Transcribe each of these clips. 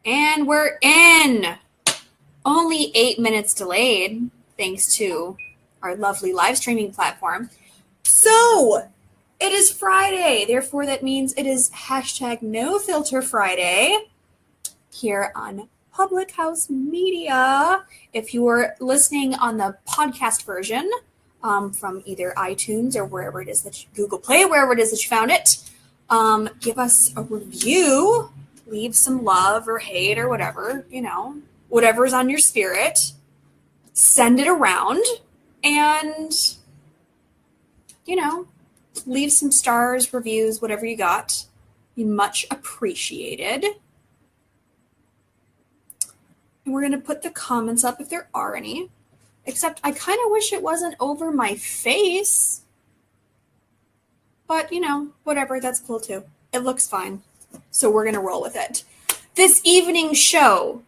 And we're in. Only 8 minutes delayed, thanks to our lovely live streaming platform. So, it is Friday. Therefore, that means it is hashtag No Filter Friday here on Public House Media. If you are listening on the podcast version from either iTunes or wherever it is that you, Google Play, wherever it is that you found it, give us a review. Leave some love or hate or whatever, whatever's on your spirit. Send it around and, leave some stars, reviews, whatever you got. Be much appreciated. And we're going to put the comments up if there are any. Except I kind of wish it wasn't over my face. But, whatever, that's cool too. It looks fine. So we're going to roll with it. This evening show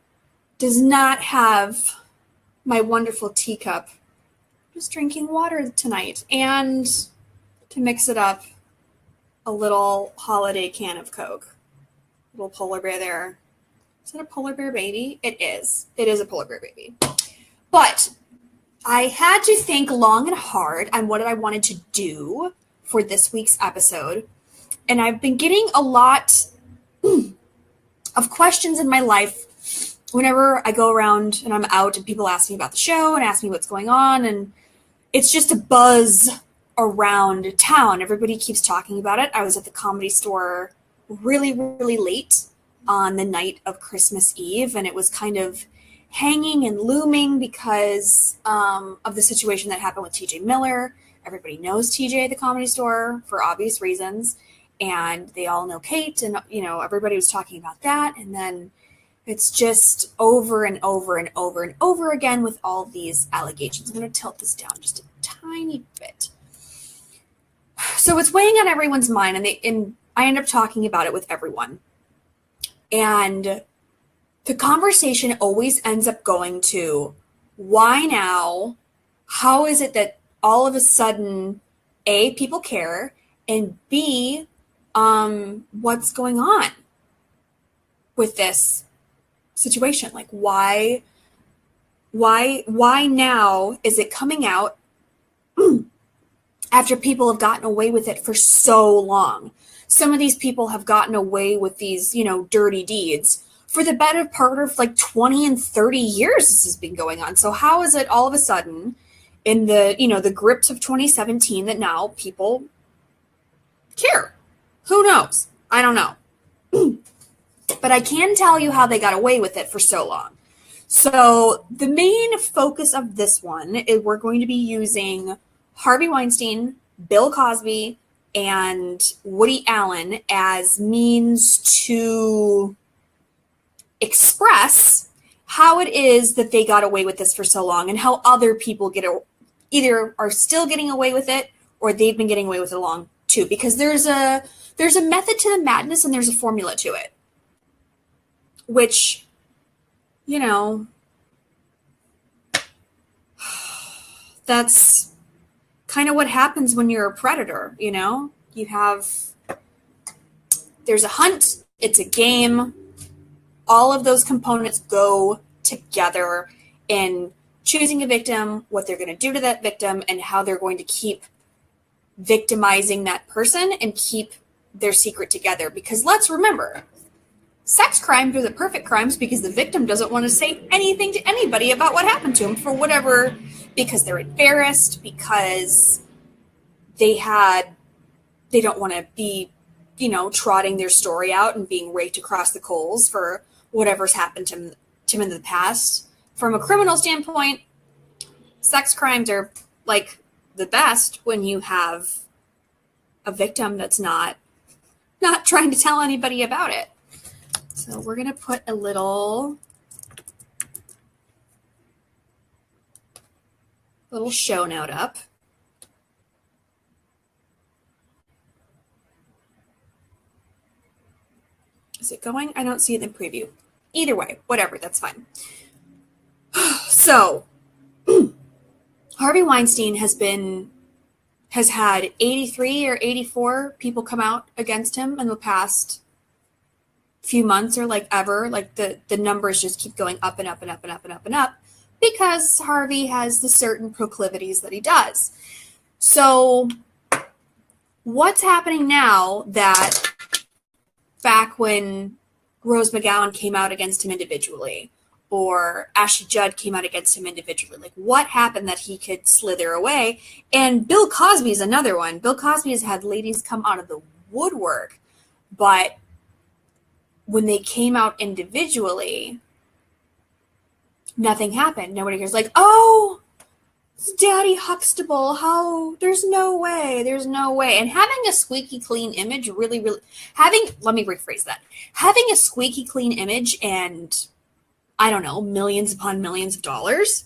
does not have my wonderful teacup. Just drinking water tonight. And to mix it up, a little holiday can of Coke. Little polar bear there. Is that a polar bear baby? It is. It is a polar bear baby. But I had to think long and hard on what I wanted to do for this week's episode. And I've been getting a lot of questions in my life whenever I go around and I'm out and people ask me about the show and ask me what's going on. And it's just a buzz around town. Everybody keeps talking about it. I was at the Comedy Store really, really late on the night of Christmas Eve, and it was kind of hanging and looming because of the situation that happened with TJ Miller. Everybody knows TJ at the Comedy Store for obvious reasons, and they all know Kate, and everybody was talking about that, and then it's just over and over and over and over again with all these allegations. I'm going to tilt this down just a tiny bit. So it's weighing on everyone's mind, and I end up talking about it with everyone. And the conversation always ends up going to, why now? How is it that all of a sudden, A, people care, and B, what's going on with this situation? Like, why now is it coming out after people have gotten away with it for so long? Some of these people have gotten away with these, dirty deeds for the better part of like 20 and 30 years this has been going on. So how is it all of a sudden in the grips of 2017 that now people care? Who knows? I don't know. But I can tell you how they got away with it for so long. So the main focus of this one is we're going to be using Harvey Weinstein, Bill Cosby, and Woody Allen as means to express how it is that they got away with this for so long and how other people either are still getting away with it or they've been getting away with it long too. Because there's a method to the madness and there's a formula to it. Which, that's kind of what happens when you're a predator, there's a hunt, it's a game. All of those components go together in choosing a victim, what they're going to do to that victim, and how they're going to keep victimizing that person and keep their secret together. Because let's remember, sex crimes are the perfect crimes because the victim doesn't want to say anything to anybody about what happened to them for whatever, because they're embarrassed, because they don't want to be, trotting their story out and being raked across the coals for whatever's happened to them in the past. From a criminal standpoint, sex crimes are like the best when you have a victim that's not trying to tell anybody about it. So we're going to put a little show note up. Is it going? I don't see it in the preview. Either way, whatever, that's fine. So, Harvey Weinstein has had 83 or 84 people come out against him in the past few months or like ever, like the numbers just keep going up and up and up and up and up and up because Harvey has the certain proclivities that he does. So what's happening now that back when Rose McGowan came out against him individually or Ashley Judd came out against him individually, like what happened that he could slither away? And Bill Cosby is another one. Bill Cosby has had ladies come out of the woodwork, but when they came out individually, nothing happened. Nobody cares. Like, oh, it's Daddy Huxtable. How? There's no way. There's no way. And having a squeaky clean image really, let me rephrase that. Having a squeaky clean image and, I don't know, millions upon millions of dollars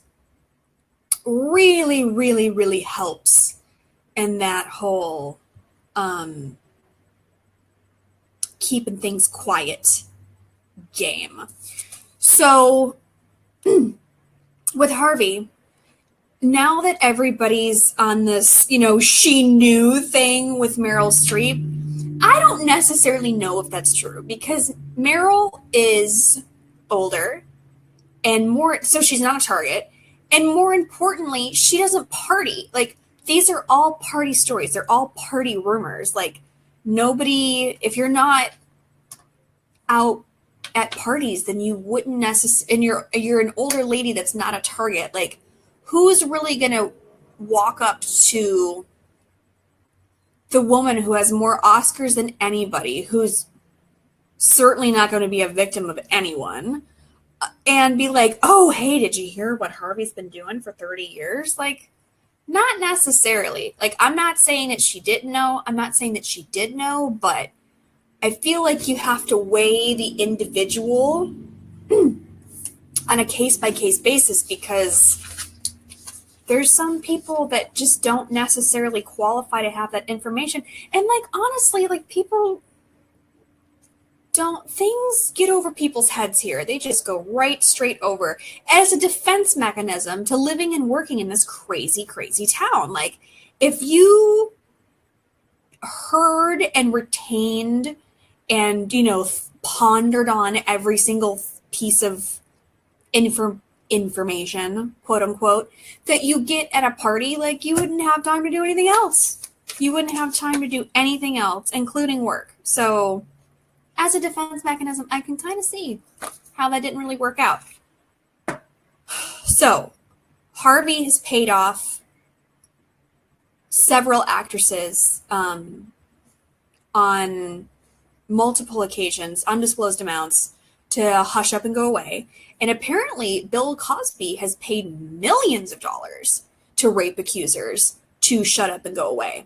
really, really, really helps in that whole keeping things quiet game. So with Harvey, now that everybody's on this, she knew thing with Meryl Streep, I don't necessarily know if that's true because Meryl is older and more, so she's not a target. And more importantly, she doesn't party. Like, these are all party stories. They're all party rumors. Like, nobody, if you're not out at parties, then you wouldn't necessarily, and you're an older lady that's not a target. Like, who's really going to walk up to the woman who has more Oscars than anybody, who's certainly not going to be a victim of anyone, and be like, oh, hey, did you hear what Harvey's been doing for 30 years? Like, not necessarily. Like, I'm not saying that she didn't know. I'm not saying that she did know, but I feel like you have to weigh the individual on a case-by-case basis because there's some people that just don't necessarily qualify to have that information. And, like, honestly, like, people things get over people's heads here. They just go right straight over as a defense mechanism to living and working in this crazy, crazy town. Like, if you heard and retained and, pondered on every single piece of information, quote unquote, that you get at a party, like, you wouldn't have time to do anything else. You wouldn't have time to do anything else, including work. So as a defense mechanism, I can kind of see how that didn't really work out. So Harvey has paid off several actresses on multiple occasions, undisclosed amounts, to hush up and go away. And apparently Bill Cosby has paid millions of dollars to rape accusers to shut up and go away.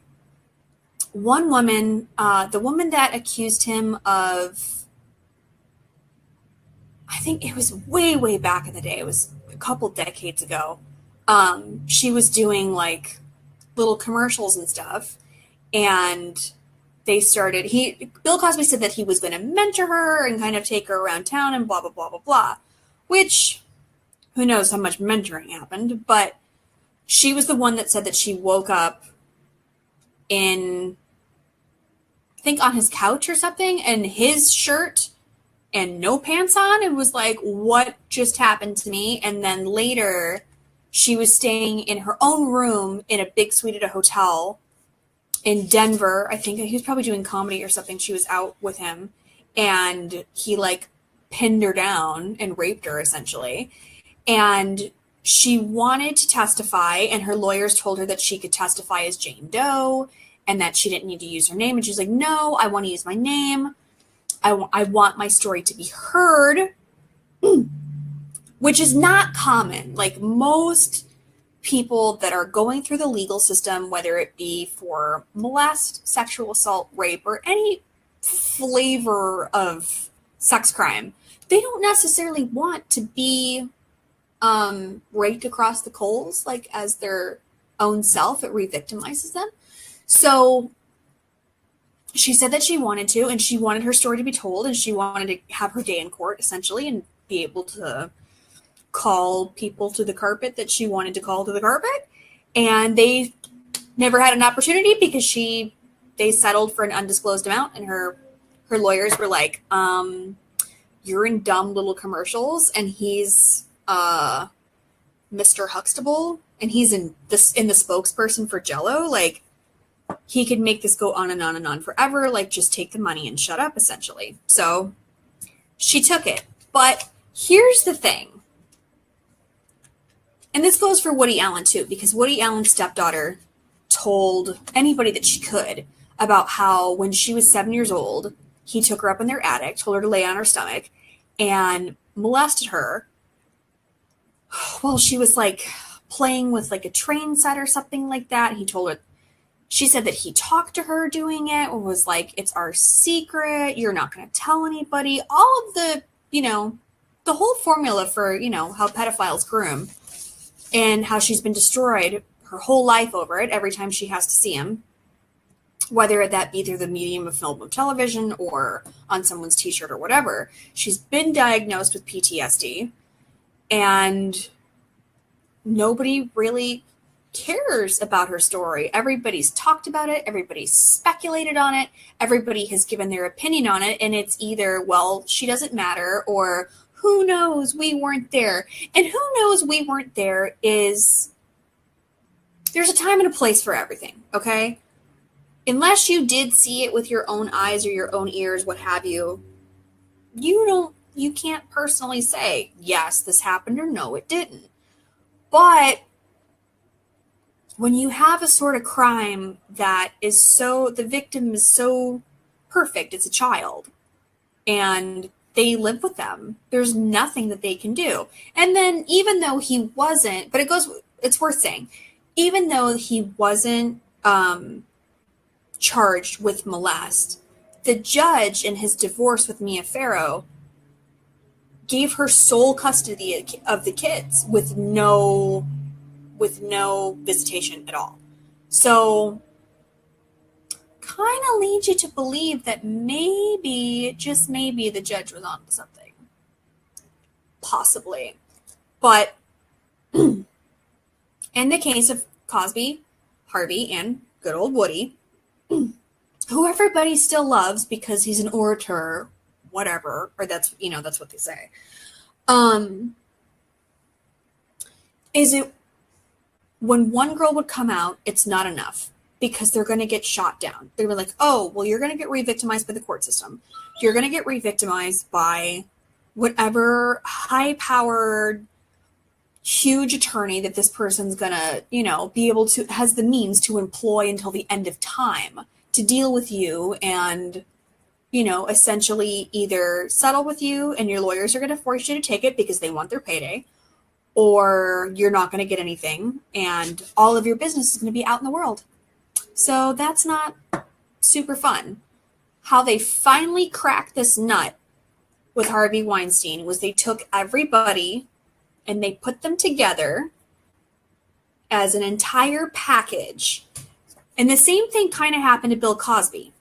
One woman, the woman that accused him of, I think it was way, way back in the day, it was a couple decades ago, she was doing like little commercials and stuff, and they started, Bill Cosby said that he was going to mentor her and kind of take her around town and blah, blah, blah, blah, blah, which, who knows how much mentoring happened, but she was the one that said that she woke up in, I think on his couch or something, and his shirt and no pants on, and was like, what just happened to me? And then later, she was staying in her own room in a big suite at a hotel in Denver. I think he was probably doing comedy or something. She was out with him, and he like pinned her down and raped her essentially. And she wanted to testify, and her lawyers told her that she could testify as Jane Doe and that she didn't need to use her name. And she's like, no, I want to use my name. I want my story to be heard, which is not common. Like, most people that are going through the legal system, whether it be for molest, sexual assault, rape, or any flavor of sex crime, they don't necessarily want to be raked across the coals, like, as their own self. It re-victimizes them. So she said that she wanted to, and she wanted her story to be told, and she wanted to have her day in court, essentially, and be able to call people to the carpet that she wanted to call to the carpet. And they never had an opportunity because they settled for an undisclosed amount, and her lawyers were like, you're in dumb little commercials, and he's Mr. Huxtable, and he's in the spokesperson for Jell-O. Like, he could make this go on and on and on forever. Like, just take the money and shut up, essentially. So she took it. But here's the thing. And this goes for Woody Allen, too, because Woody Allen's stepdaughter told anybody that she could about how when she was 7 years old, he took her up in their attic, told her to lay on her stomach, and molested her while she was, like, playing with, like, a train set or something like that. He told her, she said that he talked to her doing it, or was like, it's our secret, you're not going to tell anybody. All of the, the whole formula for, how pedophiles groom, and how she's been destroyed her whole life over it every time she has to see him, whether that be through the medium of film or television or on someone's t-shirt or whatever. She's been diagnosed with PTSD, and nobody really cares about her story. Everybody's talked about it. Everybody's speculated on it. Everybody has given their opinion on it. And it's either, well, she doesn't matter, or who knows, we weren't there. And who knows we weren't there is, there's a time and a place for everything, okay? Unless you did see it with your own eyes or your own ears, what have you, you can't personally say, yes, this happened, or no, it didn't. But when you have a sort of crime that is so, the victim is so perfect, it's a child, and they live with them, there's nothing that they can do. And then even though he wasn't, but it's worth saying, even though he wasn't charged with molest, the judge in his divorce with Mia Farrow gave her sole custody of the kids with no visitation at all. So kind of leads you to believe that maybe, just maybe, the judge was on something. Possibly. But in the case of Cosby, Harvey, and good old Woody, who everybody still loves because he's an orator, whatever, or that's what they say. Is it, when one girl would come out, it's not enough because they're going to get shot down. They were like, oh, well, you're going to get re-victimized by the court system. You're going to get re-victimized by whatever high-powered, huge attorney that this person's going to, be able to, has the means to employ until the end of time to deal with you and, essentially either settle with you and your lawyers are going to force you to take it because they want their payday, or you're not going to get anything and all of your business is going to be out in the world. So that's not super fun. How they finally cracked this nut with Harvey Weinstein was they took everybody and they put them together as an entire package. And the same thing kind of happened to Bill Cosby.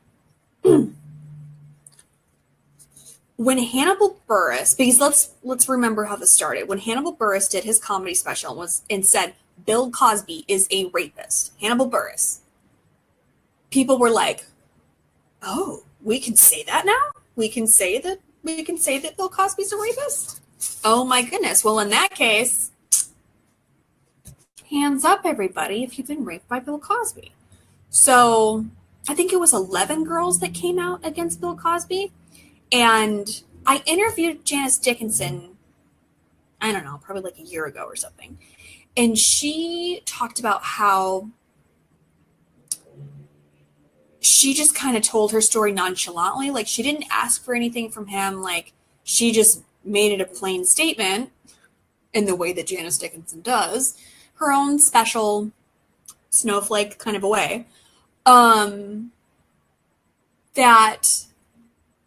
When Hannibal Buress, because let's remember how this started. When Hannibal Buress did his comedy special and said, Bill Cosby is a rapist, Hannibal Buress, people were like, oh, we can say that now? We can say that Bill Cosby's a rapist? Oh my goodness. Well, in that case, hands up, everybody, if you've been raped by Bill Cosby. So I think it was 11 girls that came out against Bill Cosby. And I interviewed Janice Dickinson, I don't know, probably like a year ago or something. And she talked about how she just kind of told her story nonchalantly. Like, she didn't ask for anything from him. Like, she just made it a plain statement in the way that Janice Dickinson does, her own special snowflake kind of a way, that,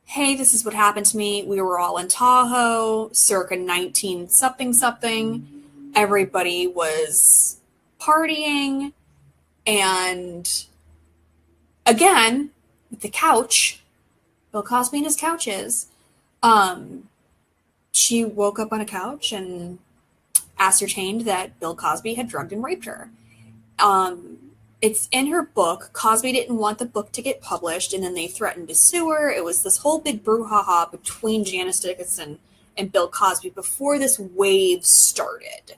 hey, this is what happened to me. We were all in Tahoe, circa 19 something. Everybody was partying. And again, with the couch, Bill Cosby and his couches, she woke up on a couch and ascertained that Bill Cosby had drugged and raped her. It's in her book. Cosby didn't want the book to get published, and then they threatened to sue her. It was this whole big brouhaha between Janice Dickinson and Bill Cosby before this wave started.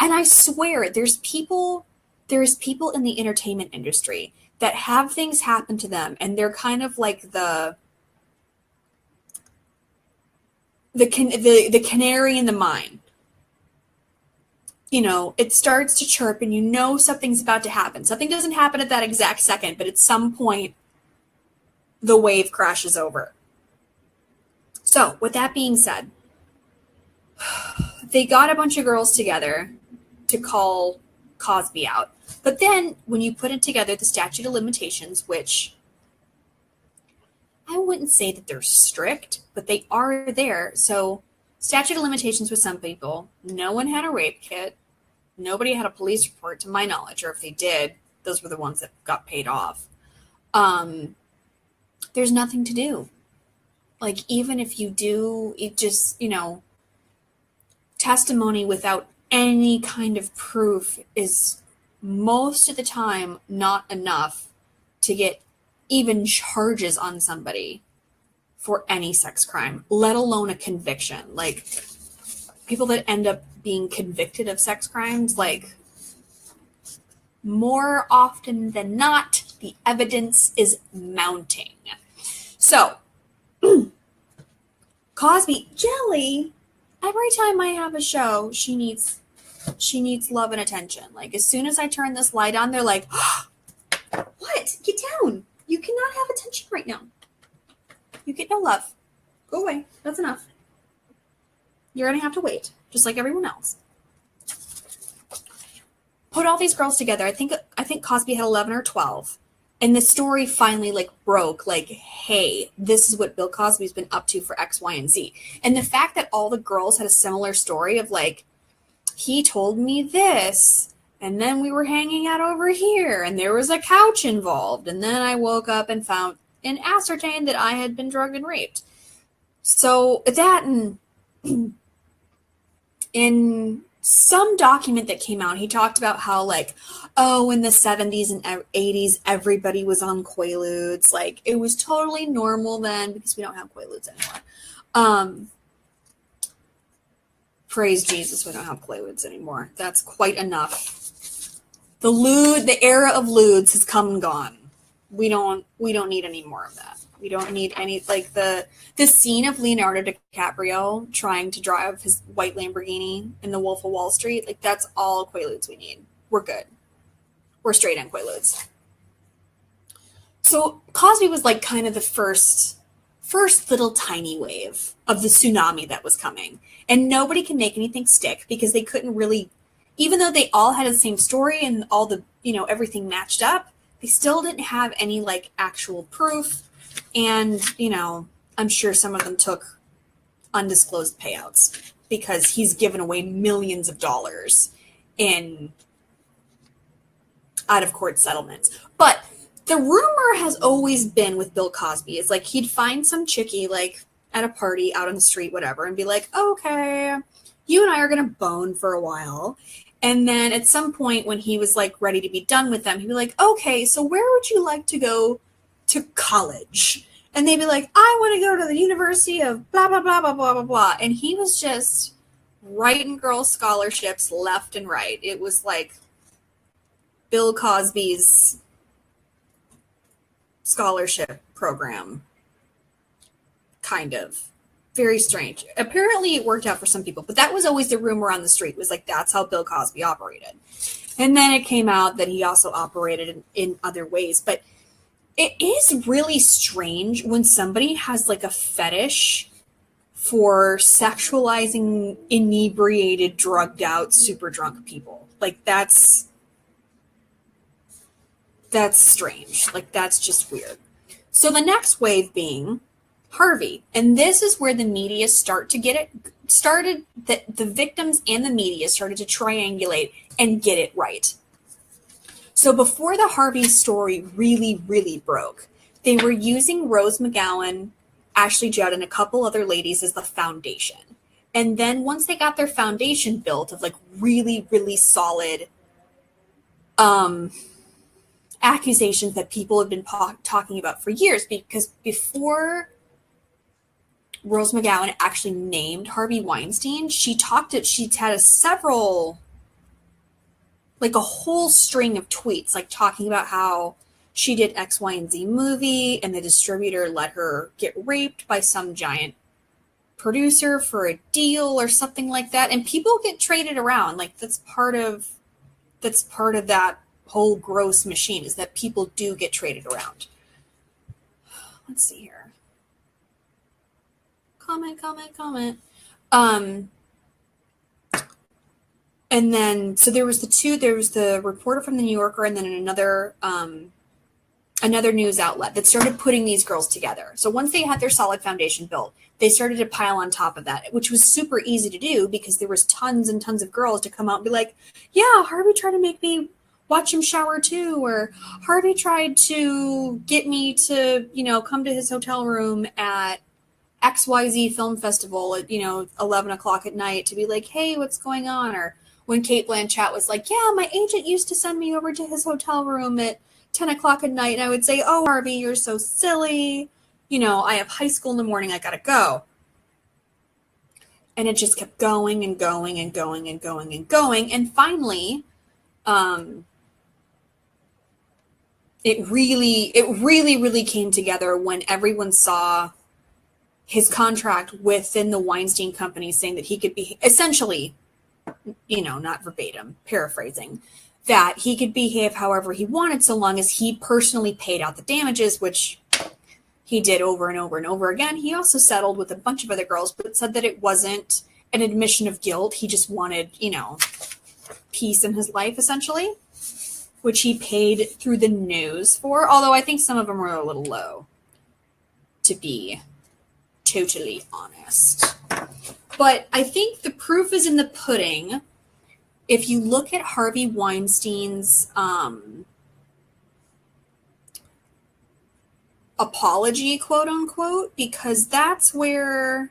And I swear, there's people in the entertainment industry that have things happen to them, and they're kind of like the canary in the mine. You know, it starts to chirp and you know something's about to happen. Something doesn't happen at that exact second, but at some point, the wave crashes over. So, with that being said, they got a bunch of girls together to call Cosby out. But then, when you put it together, the statute of limitations, which I wouldn't say that they're strict, but they are there. So, statute of limitations with some people, no one had a rape kit. Nobody had a police report to my knowledge, or if they did, those were the ones that got paid off. There's nothing to do. Like, even if you do, it just, you know, testimony without any kind of proof is most of the time not enough to get even charges on somebody for any sex crime, let alone a conviction. Like, people that end up being convicted of sex crimes, like, more often than not, the evidence is mounting. So, Cosby, Jelly, every time I have a show, she needs love and attention. Like, as soon as I turn this light on, they're like, oh, what? Get down. You cannot have attention right now. You get no love. Go away. That's enough. You're going to have to wait, just like everyone else. Put all these girls together. I think Cosby had 11 or 12. And the story finally, like, broke, like, hey, this is what Bill Cosby's been up to for X, Y, and Z. And the fact that all the girls had a similar story of, like, he told me this, and then we were hanging out over here, and there was a couch involved, and then I woke up and found and ascertained that I had been drugged and raped. So that, and in some document that came out, he talked about how, like, oh, in the 70s and 80s, everybody was on Quaaludes. Like, it was totally normal then because we don't have Quaaludes anymore. Praise Jesus, we don't have Quaaludes anymore. That's quite enough. The era of lewds has come and gone. We don't need any more of that. We don't need any, like, the scene of Leonardo DiCaprio trying to drive his white Lamborghini in The Wolf of Wall Street. Like, that's all Quaaludes we need. We're good. We're straight on Quaaludes. So Cosby was like kind of the first little tiny wave of the tsunami that was coming. And nobody can make anything stick because they couldn't really, even though they all had the same story and all the, you know, everything matched up, they still didn't have any, like, actual proof. And, you know, I'm sure some of them took undisclosed payouts because he's given away millions of dollars in out-of-court settlements. But the rumor has always been with Bill Cosby is, like, he'd find some chickie, like, at a party out on the street, whatever, and be like, okay, you and I are going to bone for a while. And then at some point when he was, like, ready to be done with them, he'd be like, okay, so where would you like to go to college? And they'd be like, I want to go to the University of blah, blah, blah, blah, blah, blah, blah. And he was just writing girls scholarships left and right. It was like Bill Cosby's scholarship program, kind of. Very strange. Apparently it worked out for some people, but that was always the rumor on the street, was like, that's how Bill Cosby operated. And then it came out that he also operated in other ways. But it is really strange when somebody has, like, a fetish for sexualizing inebriated, drugged out, super drunk people. Like, that's strange. Like, that's just weird. So the next wave being Harvey. And this is where the media the victims and the media started to triangulate and get it right. So before the Harvey story really, really broke, they were using Rose McGowan, Ashley Judd, and a couple other ladies as the foundation. And then once they got their foundation built of, like, really, really solid accusations that people have been talking about for years, because before Rose McGowan actually named Harvey Weinstein, she'd had a whole string of tweets, like talking about how she did X, Y, and Z movie, and the distributor let her get raped by some giant producer for a deal or something like that. And people get traded around. Like, that's part of that whole gross machine, is that people do get traded around. Let's see here. Comment. And then, so there was the reporter from the New Yorker, and then another news outlet that started putting these girls together. So once they had their solid foundation built, they started to pile on top of that, which was super easy to do because there was tons and tons of girls to come out and be like, yeah, Harvey tried to make me watch him shower too, or Harvey tried to get me to, come to his hotel room at XYZ Film Festival at, 11 o'clock at night to be like, hey, what's going on? Or when Cate Blanchett was like, yeah, my agent used to send me over to his hotel room at 10 o'clock at night. And I would say, oh, Harvey, you're so silly. I have high school in the morning. I got to go. And it just kept going and going and going and going and going. And finally, it really came together when everyone saw his contract within the Weinstein Company saying that he could be essentially, not verbatim, paraphrasing, that he could behave however he wanted so long as he personally paid out the damages, which he did over and over and over again. He also settled with a bunch of other girls, but said that it wasn't an admission of guilt. He just wanted, peace in his life, essentially, which he paid through the news for, although I think some of them were a little low, to be totally honest. But I think the proof is in the pudding. If you look at Harvey Weinstein's apology, quote unquote, because that's where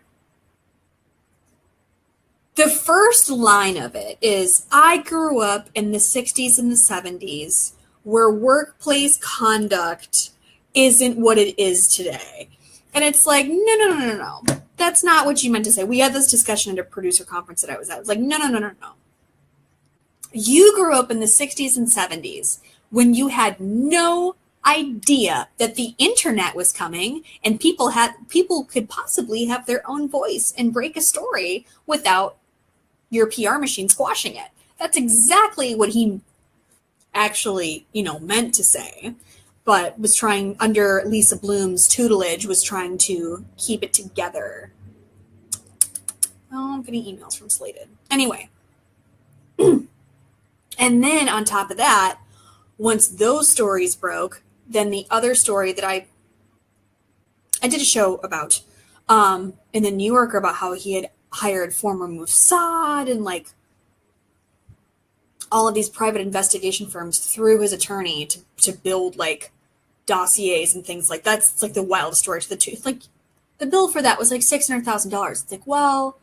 the first line of it is, I grew up in the 60s and the 70s where workplace conduct isn't what it is today. And it's like, no. That's not what you meant to say. We had this discussion at a producer conference that I was at. I was like, no. You grew up in the 60s and 70s when you had no idea that the internet was coming and people could possibly have their own voice and break a story without your PR machine squashing it. That's exactly what he actually, meant to say, but was trying, under Lisa Bloom's tutelage, was trying to keep it together. Oh, I'm getting emails from Slated. Anyway. And then on top of that, once those stories broke, then the other story that I did a show about in the New Yorker about how he had hired former Mossad and like all of these private investigation firms through his attorney to build like dossiers and things like that. It's like the wildest story to the truth. Like the bill for that was like $600,000. It's like, well,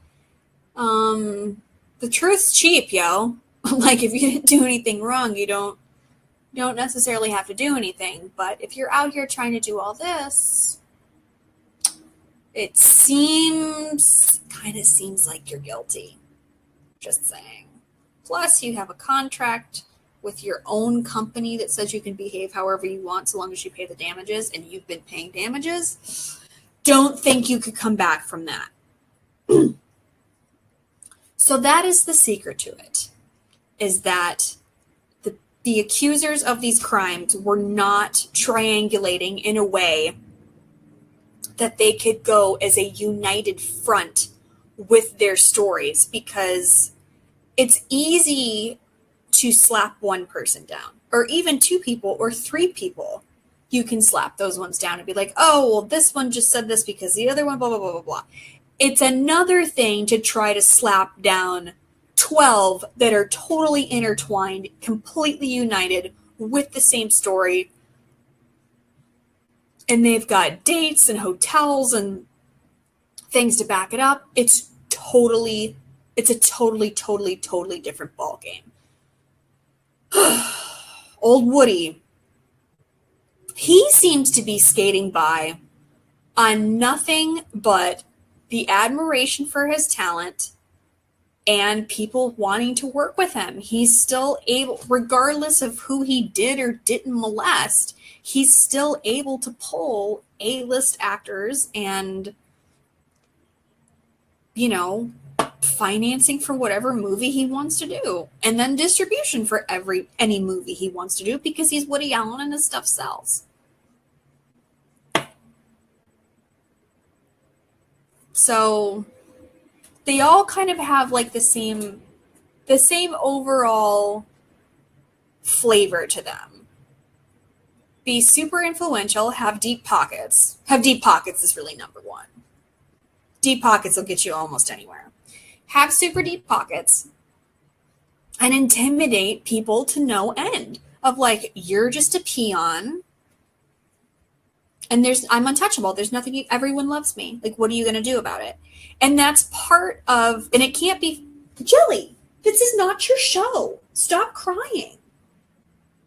the truth's cheap, yo. Like if you didn't do anything wrong, you don't necessarily have to do anything. But if you're out here trying to do all this, it kind of seems like you're guilty. Just saying. Plus, you have a contract with your own company that says you can behave however you want so long as you pay the damages, and you've been paying damages. Don't think you could come back from that. So that is the secret to it, is that the accusers of these crimes were not triangulating in a way that they could go as a united front with their stories, because it's easy to slap one person down, or even two people or three people. You can slap those ones down and be like, oh, well, this one just said this because the other one, blah, blah, blah, blah, blah. It's another thing to try to slap down 12 that are totally intertwined, completely united with the same story. And they've got dates and hotels and things to back it up. It's a totally different ball game. Old Woody he seems to be skating by on nothing but the admiration for his talent and people wanting to work with him. He's still able, regardless of who he did or didn't molest, he's still able to pull A-list actors and, you know, financing for whatever movie he wants to do, and then distribution for any movie he wants to do, because he's Woody Allen and his stuff sells. So they all kind of have like the same overall flavor to them. Be super influential, have deep pockets. Have deep pockets is really number one. Deep pockets will get you almost anywhere. Have super deep pockets and intimidate people to no end of like, you're just a peon and I'm untouchable. There's nothing, everyone loves me. Like, what are you going to do about it? And that's part of, and it can't be, Jelly, this is not your show. Stop crying.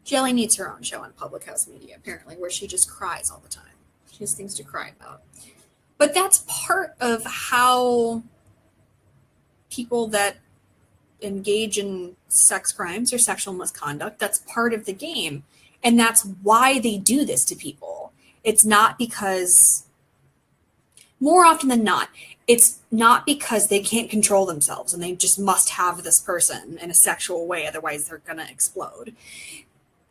Jelly needs her own show on Public House Media, apparently, where she just cries all the time. She has things to cry about. But that's part of how people that engage in sex crimes or sexual misconduct, that's part of the game. And that's why they do this to people. It's not because, more often than not, it's not because they can't control themselves and they just must have this person in a sexual way, otherwise they're going to explode.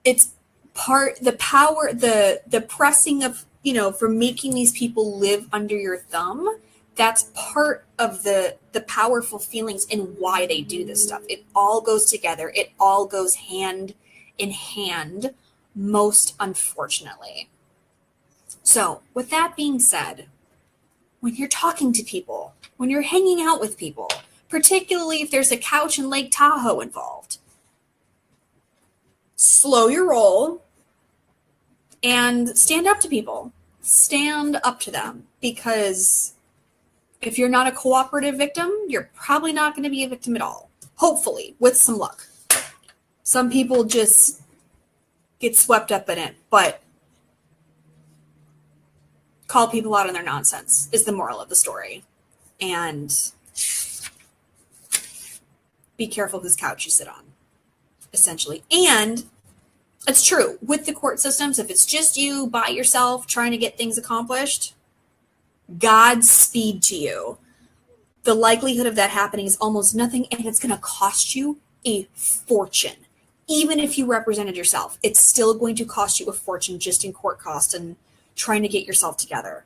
It's the power, the pressing of, you know, for making these people live under your thumb. That's part of the powerful feelings and why they do this stuff. It all goes together. It all goes hand in hand, most unfortunately. So with that being said, when you're talking to people, when you're hanging out with people, particularly if there's a couch in Lake Tahoe involved, slow your roll and stand up to people. Stand up to them, because if you're not a cooperative victim, you're probably not going to be a victim at all. Hopefully, with some luck. Some people just get swept up in it, but call people out on their nonsense is the moral of the story. And be careful whose couch you sit on, essentially. And it's true, with the court systems, if it's just you by yourself trying to get things accomplished, Godspeed to you. The likelihood of that happening is almost nothing, and it's going to cost you a fortune. Even if you represented yourself, it's still going to cost you a fortune just in court costs and trying to get yourself together.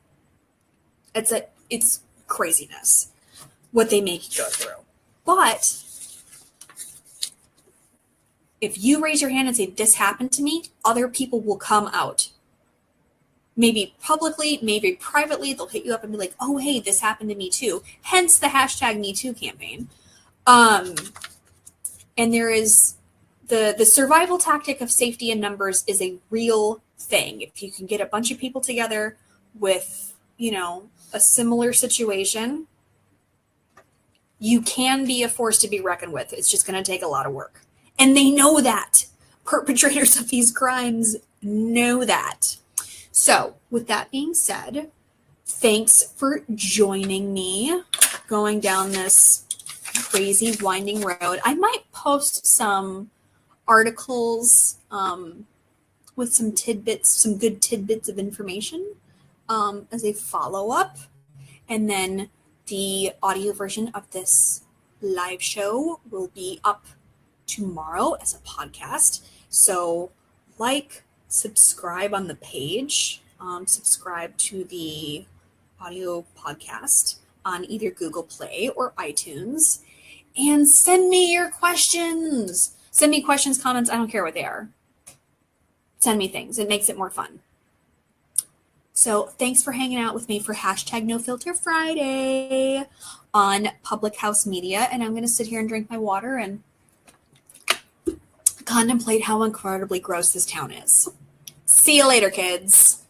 It's craziness what they make you go through. But if you raise your hand and say, this happened to me, other people will come out. Maybe publicly, maybe privately, they'll hit you up and be like, oh, hey, this happened to me too. Hence the hashtag #MeToo campaign. And there is the survival tactic of safety in numbers is a real thing. If you can get a bunch of people together with, you know, a similar situation, you can be a force to be reckoned with. It's just going to take a lot of work. And they know that. Perpetrators of these crimes know that. So, with that being said, thanks for joining me going down this crazy winding road. I might post some articles with some tidbits, some good tidbits of information as a follow-up. And then the audio version of this live show will be up tomorrow as a podcast. So subscribe on the page, subscribe to the audio podcast on either Google Play or iTunes, and send me your questions. Send me questions, comments, I don't care what they are. Send me things. It makes it more fun. So thanks for hanging out with me for hashtag #NoFilterFriday on Public House Media. And I'm going to sit here and drink my water and contemplate how incredibly gross this town is. See you later, kids.